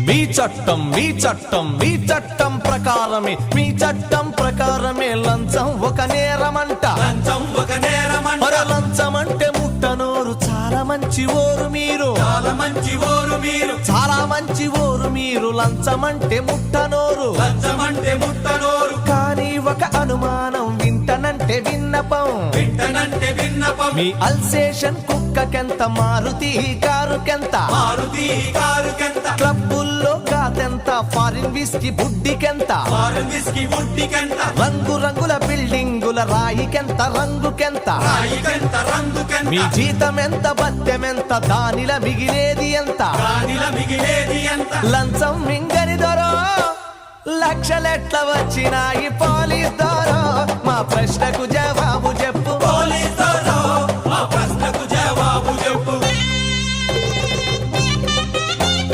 మీ చట్టం మీ చట్టం మీ చట్టం ప్రకారమే మీ చట్టం ప్రకారమే లంచం ఒక నేరమంట లంచం ఒక నేరమంట లంచం అంటే ముట్టనోరు చాలా మంచి ఓరు మీరు చాలా మంచి ఓరు మీరు చాలా మంచి ఓరు మీరు లంచం అంటే ముట్టనోరు లంచం అంటే ముట్టనోరు కానీ ఒక అనుమానం వింటనంటే విన్నపం వింటనంటే విన్నపం మీ అల్సేషన్ కుక్కకెంత మారుతి కారుకెంత మారుతి కారుకెంత క్లబ్బుల్లో కాదెంత ఫారిన్ విస్కీ బుడ్డికెంత ఫారెన్ విస్కీ బుడ్డికెంత రంగు రంగుల బిల్డింగుల రాయికెంత రంగుకెంత రాయికెంత రంగుకెంత మీ జీతం ఎంత బత్తెమెంత దానిల మిగిలేది ఎంత రాణిల మిగిలేది ఎంత లంచం మింగని దొరో లక్షలెట్ల వచ్చినాయి పోలీస్ దొరో మా ప్రశ్నకు జవాబు